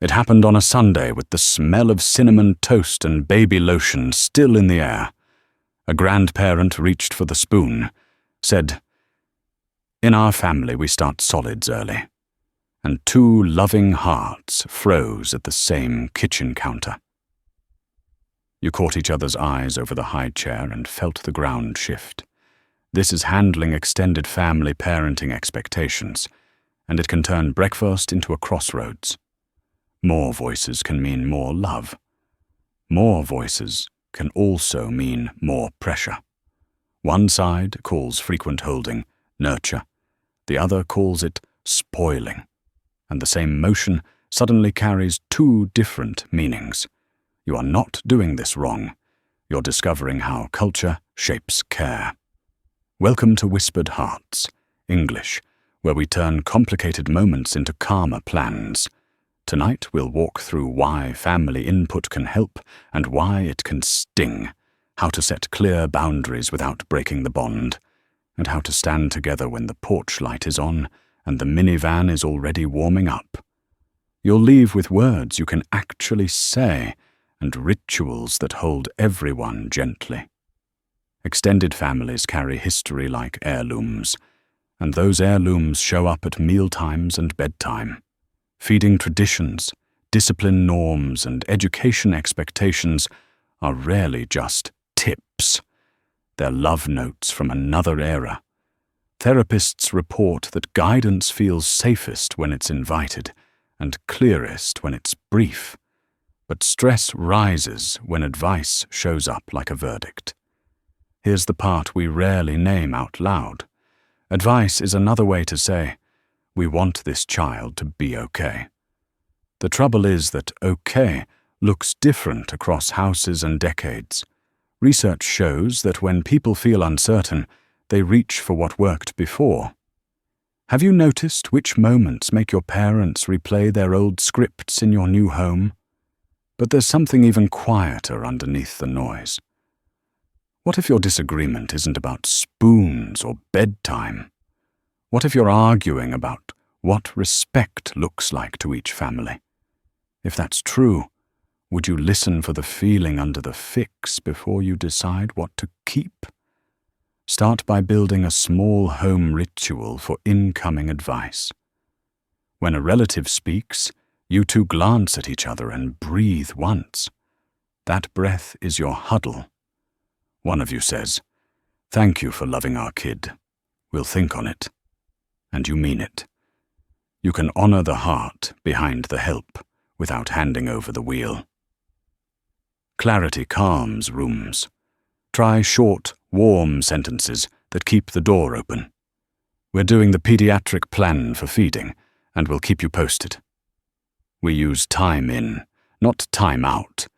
It happened on a Sunday with the smell of cinnamon toast and baby lotion still in the air. A grandparent reached for the spoon, said, "In our family we start solids early," and two loving hearts froze at the same kitchen counter. You caught each other's eyes over the high chair and felt the ground shift. This is handling extended family parenting expectations, and it can turn breakfast into a crossroads. More voices can mean more love. More voices can also mean more pressure. One side calls frequent holding nurture, the other calls it spoiling, and the same motion suddenly carries two different meanings. You are not doing this wrong. You're discovering how culture shapes care. Welcome to Whispered Hearts, English, where we turn complicated moments into calmer plans. Tonight we'll walk through why family input can help and why it can sting, how to set clear boundaries without breaking the bond, and how to stand together when the porch light is on and the minivan is already warming up. You'll leave with words you can actually say and rituals that hold everyone gently. Extended families carry history like heirlooms, and those heirlooms show up at mealtimes and bedtime. Feeding traditions, discipline norms, and education expectations are rarely just tips. They're love notes from another era. Therapists report that guidance feels safest when it's invited and clearest when it's brief. But stress rises when advice shows up like a verdict. Here's the part we rarely name out loud. Advice is another way to say, "We want this child to be okay." The trouble is that okay looks different across houses and decades. Research shows that when people feel uncertain, they reach for what worked before. Have you noticed which moments make your parents replay their old scripts in your new home? But there's something even quieter underneath the noise. What if your disagreement isn't about spoons or bedtime? What if you're arguing about what respect looks like to each family? If that's true, would you listen for the feeling under the fix before you decide what to keep? Start by building a small home ritual for incoming advice. When a relative speaks, you two glance at each other and breathe once. That breath is your huddle. One of you says, "Thank you for loving our kid. We'll think on it." And you mean it. You can honor the heart behind the help without handing over the wheel. Clarity calms rooms. Try short, warm sentences that keep the door open. We're doing the pediatric plan for feeding, and we'll keep you posted. We use time in, not time out,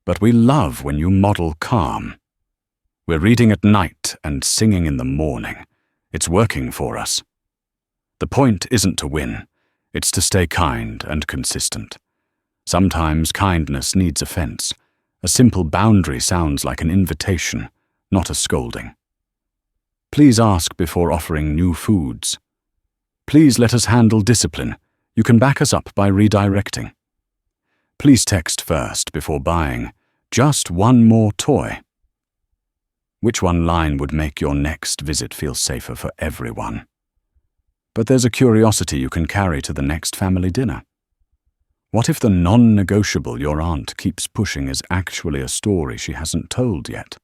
but we love when you model calm. We're reading at night and singing in the morning. It's working for us. The point isn't to win, it's to stay kind and consistent. Sometimes kindness needs a fence. A simple boundary sounds like an invitation, not a scolding. Please ask before offering new foods. Please let us handle discipline. You can back us up by redirecting. Please text first before buying. Just one more toy. Which one line would make your next visit feel safer for everyone? But there's a curiosity you can carry to the next family dinner. What if the non-negotiable your aunt keeps pushing is actually a story she hasn't told yet?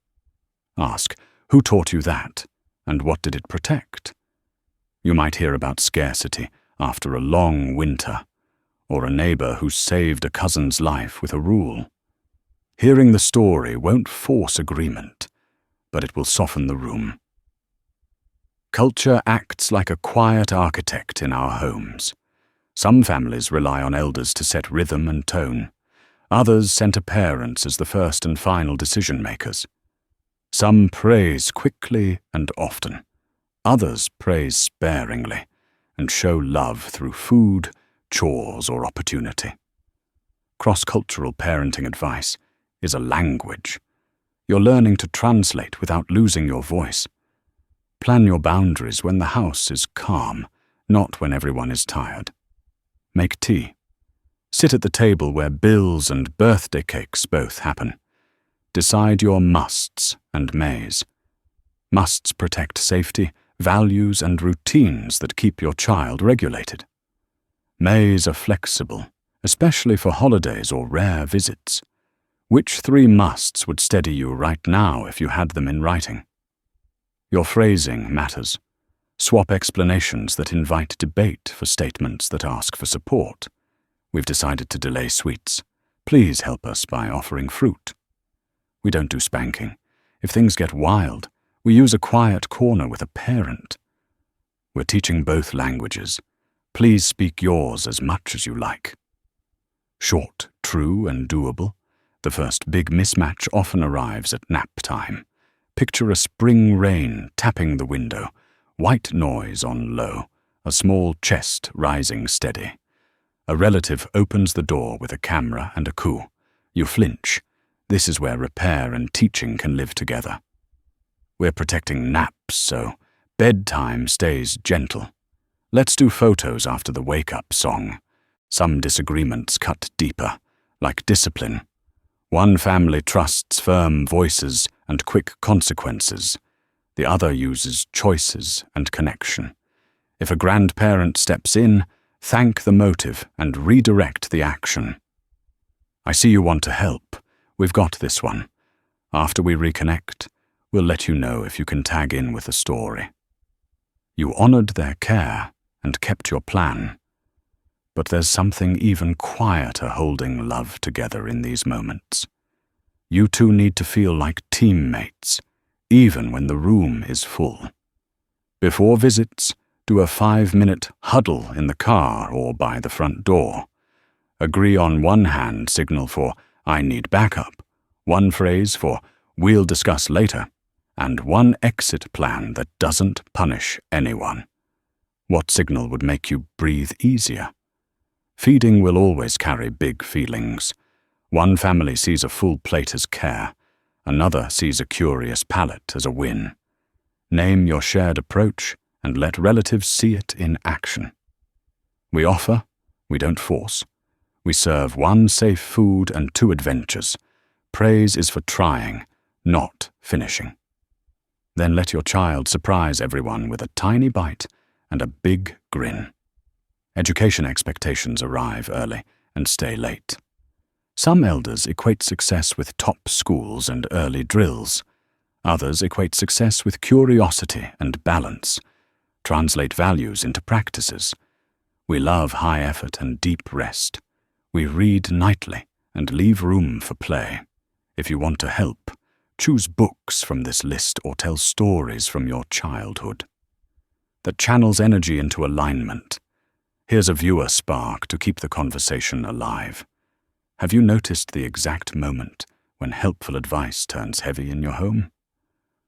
Ask, who taught you that, and what did it protect? You might hear about scarcity after a long winter, or a neighbor who saved a cousin's life with a rule. Hearing the story won't force agreement, but it will soften the room. Culture acts like a quiet architect in our homes. Some families rely on elders to set rhythm and tone. Others center parents as the first and final decision-makers. Some praise quickly and often. Others praise sparingly and show love through food, chores, or opportunity. Cross-cultural parenting advice is a language. You're learning to translate without losing your voice. Plan your boundaries when the house is calm, not when everyone is tired. Make tea. Sit at the table where bills and birthday cakes both happen. Decide your musts and mays. Musts protect safety, values, and routines that keep your child regulated. Mays are flexible, especially for holidays or rare visits. Which 3 musts would steady you right now if you had them in writing? Your phrasing matters. Swap explanations that invite debate for statements that ask for support. We've decided to delay sweets. Please help us by offering fruit. We don't do spanking. If things get wild, we use a quiet corner with a parent. We're teaching both languages. Please speak yours as much as you like. Short, true, and doable. The first big mismatch often arrives at nap time. Picture a spring rain tapping the window, white noise on low, a small chest rising steady. A relative opens the door with a camera and a coo. You flinch. This is where repair and teaching can live together. We're protecting naps, so bedtime stays gentle. Let's do photos after the wake-up song. Some disagreements cut deeper, like discipline. One family trusts firm voices and quick consequences. The other uses choices and connection. If a grandparent steps in, thank the motive and redirect the action. I see you want to help. We've got this one. After we reconnect, we'll let you know if you can tag in with a story. You honored their care and kept your plan. But there's something even quieter holding love together in these moments. You two need to feel like teammates, even when the room is full. Before visits, do a 5-minute huddle in the car or by the front door. Agree on one hand signal for "I need backup," one phrase for "we'll discuss later," and one exit plan that doesn't punish anyone. What signal would make you breathe easier? Feeding will always carry big feelings. One family sees a full plate as care. Another sees a curious palate as a win. Name your shared approach and let relatives see it in action. We offer, we don't force. We serve 1 safe food and 2 adventures. Praise is for trying, not finishing. Then let your child surprise everyone with a tiny bite and a big grin. Education expectations arrive early and stay late. Some elders equate success with top schools and early drills. Others equate success with curiosity and balance. Translate values into practices. We love high effort and deep rest. We read nightly and leave room for play. If you want to help, choose books from this list or tell stories from your childhood. That channels energy into alignment. Here's a viewer spark to keep the conversation alive. Have you noticed the exact moment when helpful advice turns heavy in your home?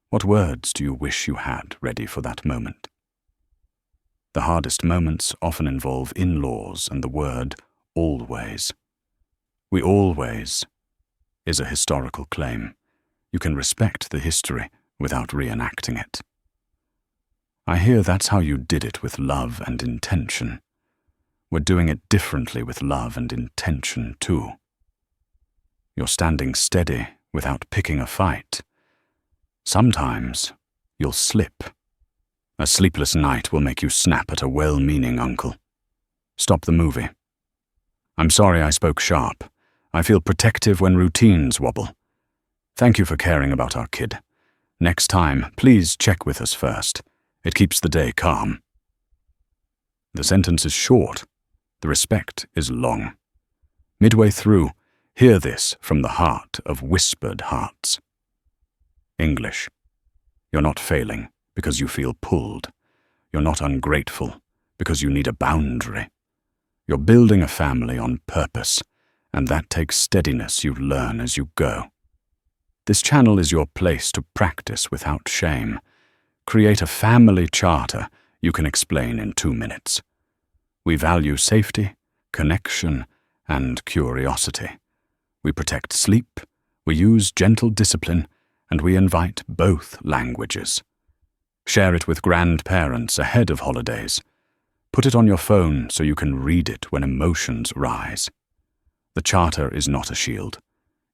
What words do you wish you had ready for that moment? The hardest moments often involve in-laws and the word always. We always is a historical claim. You can respect the history without reenacting it. I hear that's how you did it with love and intention. We're doing it differently with love and intention too. You're standing steady without picking a fight. Sometimes you'll slip. A sleepless night will make you snap at a well-meaning uncle. Stop the movie. I'm sorry I spoke sharp. I feel protective when routines wobble. Thank you for caring about our kid. Next time, please check with us first. It keeps the day calm. The sentence is short. The respect is long. Midway through, hear this from the heart of whispered hearts. English. You're not failing because you feel pulled. You're not ungrateful because you need a boundary. You're building a family on purpose, and that takes steadiness you learn as you go. This channel is your place to practice without shame. Create a family charter you can explain in 2 minutes. We value safety, connection, and curiosity. We protect sleep, we use gentle discipline, and we invite both languages. Share it with grandparents ahead of holidays. Put it on your phone so you can read it when emotions rise. The charter is not a shield.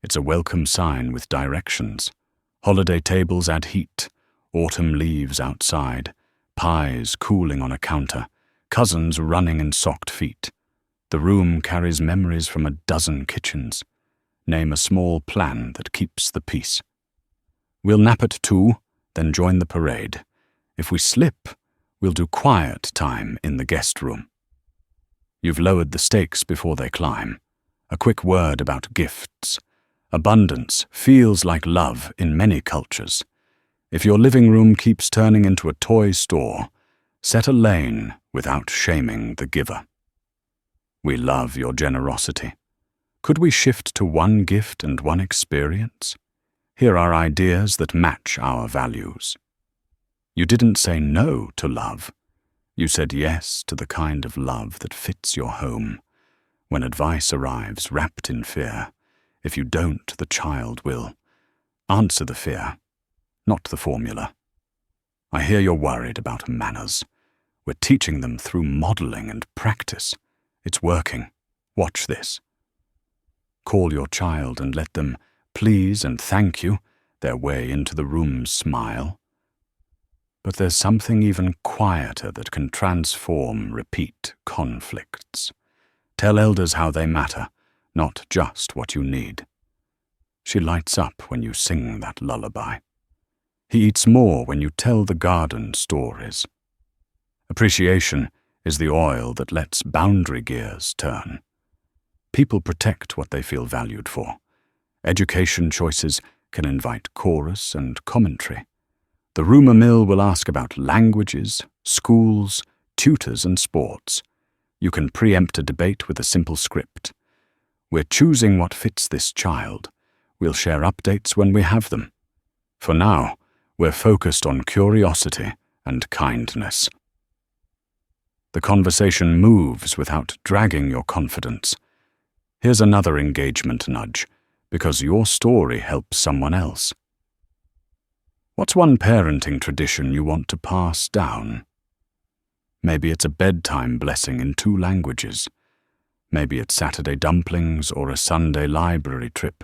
It's a welcome sign with directions. Holiday tables add heat, autumn leaves outside, pies cooling on a counter, cousins running in socked feet. The room carries memories from a dozen kitchens. Name a small plan that keeps the peace. We'll nap at 2, then join the parade. If we slip, we'll do quiet time in the guest room. You've lowered the stakes before they climb. A quick word about gifts. Abundance feels like love in many cultures. If your living room keeps turning into a toy store, set a lane without shaming the giver. We love your generosity. Could we shift to one gift and one experience? Here are ideas that match our values. You didn't say no to love. You said yes to the kind of love that fits your home. When advice arrives wrapped in fear, if you don't, the child will. Answer the fear, not the formula. I hear you're worried about manners. We're teaching them through modeling and practice. It's working. Watch this. Call your child and let them please and thank you their way into the room's smile. But there's something even quieter that can transform repeat conflicts. Tell elders how they matter, not just what you need. She lights up when you sing that lullaby. He eats more when you tell the garden stories. Appreciation is the oil that lets boundary gears turn. People protect what they feel valued for. Education choices can invite chorus and commentary. The rumour mill will ask about languages, schools, tutors and sports. You can preempt a debate with a simple script. We're choosing what fits this child. We'll share updates when we have them. For now, we're focused on curiosity and kindness. The conversation moves without dragging your confidence. Here's another engagement nudge, because your story helps someone else. What's one parenting tradition you want to pass down? Maybe it's a bedtime blessing in 2 languages. Maybe it's Saturday dumplings or a Sunday library trip.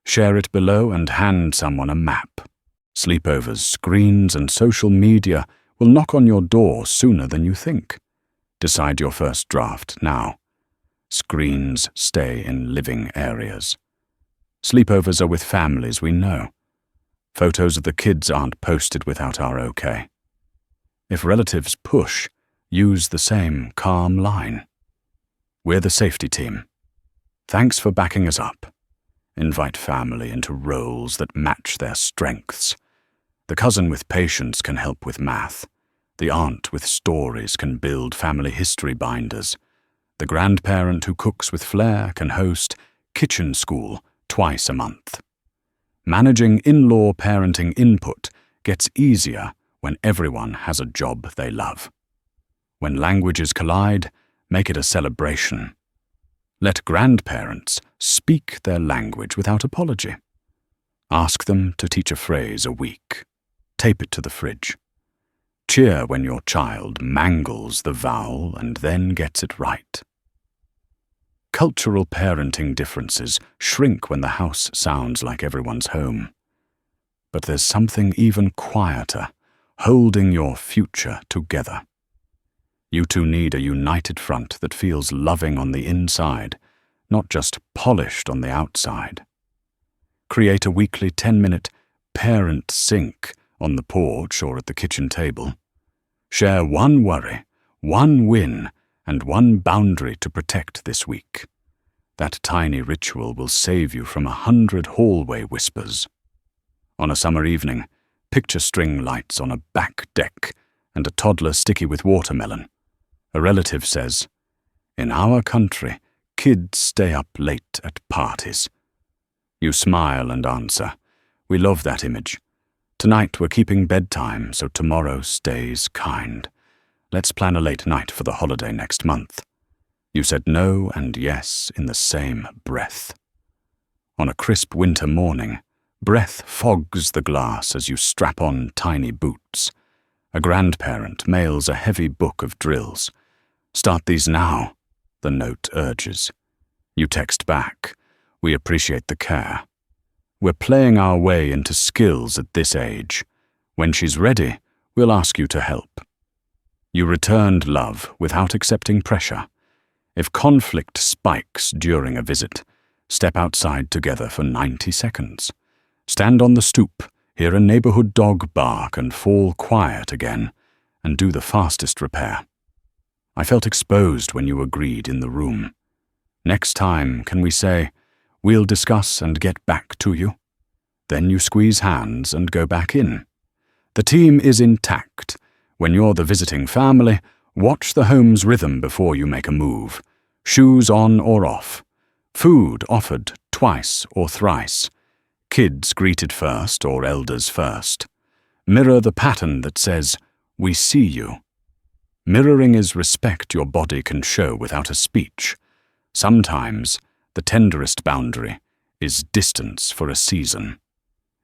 Share it below and hand someone a map. Sleepovers, screens, and social media will knock on your door sooner than you think. Decide your first draft now. Screens stay in living areas. Sleepovers are with families we know. Photos of the kids aren't posted without our okay. If relatives push, use the same calm line. We're the safety team. Thanks for backing us up. Invite family into roles that match their strengths. The cousin with patience can help with math. The aunt with stories can build family history binders. The grandparent who cooks with flair can host kitchen school twice a month. Managing in-law parenting input gets easier when everyone has a job they love. When languages collide, make it a celebration. Let grandparents speak their language without apology. Ask them to teach a phrase a week. Tape it to the fridge. Cheer when your child mangles the vowel and then gets it right. Cultural parenting differences shrink when the house sounds like everyone's home. But there's something even quieter, holding your future together. You two need a united front that feels loving on the inside, not just polished on the outside. Create a weekly 10-minute parent sync on the porch or at the kitchen table. Share one worry, one win, and one boundary to protect this week. That tiny ritual will save you from 100 hallway whispers. On a summer evening, picture string lights on a back deck and a toddler sticky with watermelon. A relative says, "In our country, kids stay up late at parties." You smile and answer, "We love that image. Tonight we're keeping bedtime so tomorrow stays kind. Let's plan a late night for the holiday next month." You said no and yes in the same breath. On a crisp winter morning, breath fogs the glass as you strap on tiny boots. A grandparent mails a heavy book of drills. "Start these now," the note urges. You text back, "We appreciate the care. We're playing our way into skills at this age. When she's ready, we'll ask you to help." You returned love without accepting pressure. If conflict spikes during a visit, step outside together for 90 seconds. Stand on the stoop, hear a neighborhood dog bark and fall quiet again, and do the fastest repair. I felt exposed when you agreed in the room. Next time, can we say, "We'll discuss and get back to you"? Then you squeeze hands and go back in. The team is intact. When you're the visiting family, watch the home's rhythm before you make a move. Shoes on or off. Food offered twice or thrice. Kids greeted first or elders first. Mirror the pattern that says, "We see you." Mirroring is respect your body can show without a speech. Sometimes, the tenderest boundary is distance for a season.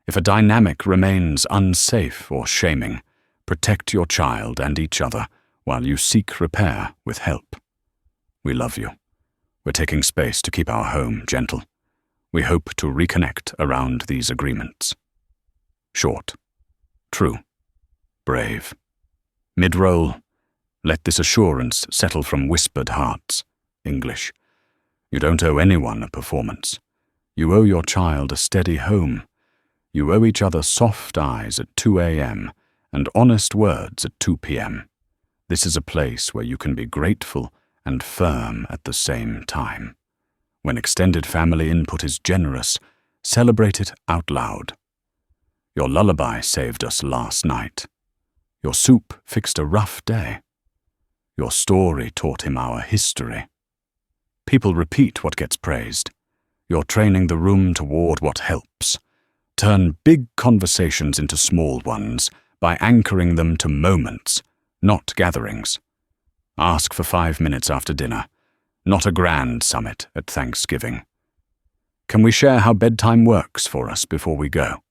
If a dynamic remains unsafe or shaming, protect your child and each other while you seek repair with help. We love you. We're taking space to keep our home gentle. We hope to reconnect around these agreements. Short, true, brave. Mid-roll, let this assurance settle from whispered hearts. English. You don't owe anyone a performance. You owe your child a steady home. You owe each other soft eyes at 2 a.m. and honest words at 2 p.m. This is a place where you can be grateful and firm at the same time. When extended family input is generous, celebrate it out loud. Your lullaby saved us last night. Your soup fixed a rough day. Your story taught him our history. People repeat what gets praised. You're training the room toward what helps. Turn big conversations into small ones by anchoring them to moments, not gatherings. Ask for 5 minutes after dinner, not a grand summit at Thanksgiving. Can we share how bedtime works for us before we go?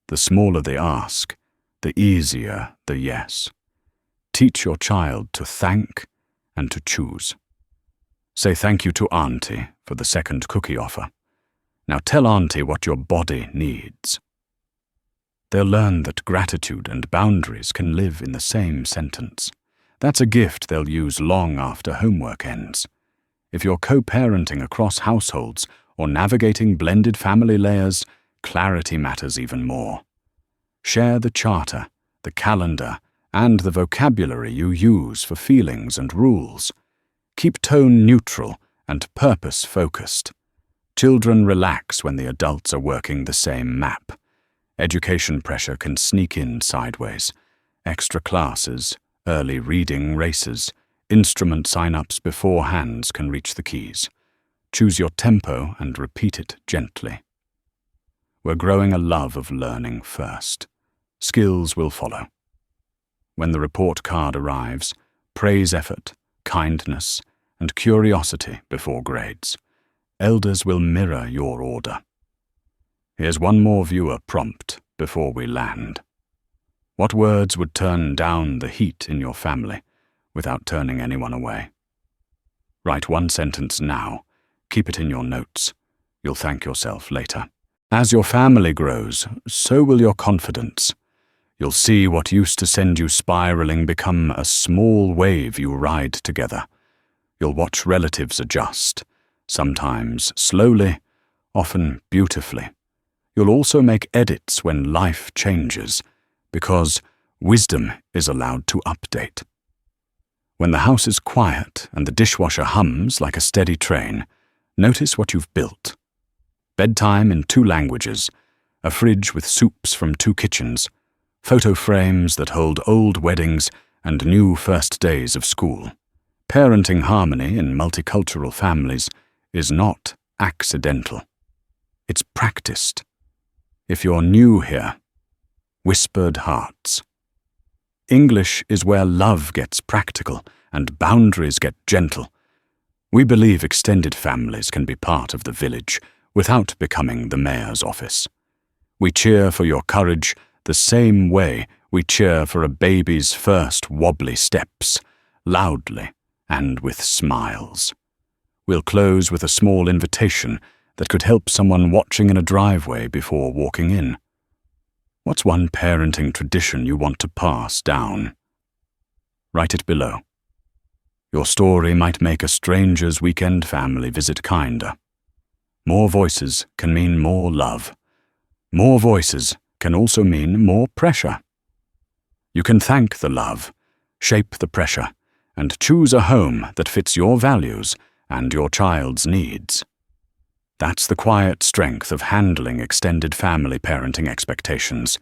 The smaller the ask, the easier the yes. Teach your child to thank and to choose. Say thank you to Auntie for the second cookie offer. Now tell Auntie what your body needs. They'll learn that gratitude and boundaries can live in the same sentence. That's a gift they'll use long after homework ends. If you're co-parenting across households or navigating blended family layers, clarity matters even more. Share the charter, the calendar, and the vocabulary you use for feelings and rules. Keep tone neutral and purpose-focused. Children relax when the adults are working the same map. Education pressure can sneak in sideways. Extra classes, early reading races, instrument sign-ups before hands can reach the keys. Choose your tempo and repeat it gently. We're growing a love of learning first. Skills will follow. When the report card arrives, praise effort, kindness, and curiosity before grades. Elders will mirror your order. Here's one more viewer prompt before we land. What words would turn down the heat in your family without turning anyone away? Write one sentence now. Keep it in your notes. You'll thank yourself later. As your family grows, so will your confidence. You'll see what used to send you spiraling become a small wave you ride together. You'll watch relatives adjust, sometimes slowly, often beautifully. You'll also make edits when life changes, because wisdom is allowed to update. When the house is quiet and the dishwasher hums like a steady train, notice what you've built. Bedtime in 2 languages, a fridge with soups from 2 kitchens, photo frames that hold old weddings and new first days of school. Parenting harmony in multicultural families is not accidental. It's practiced. If you're new here, whispered hearts. English is where love gets practical and boundaries get gentle. We believe extended families can be part of the village without becoming the mayor's office. We cheer for your courage the same way we cheer for a baby's first wobbly steps, loudly and with smiles. We'll close with a small invitation that could help someone watching in a driveway before walking in. What's one parenting tradition you want to pass down? Write it below. Your story might make a stranger's weekend family visit kinder. More voices can mean more love. More voices can also mean more pressure. You can thank the love, shape the pressure, and choose a home that fits your values and your child's needs. That's the quiet strength of handling extended family parenting expectations,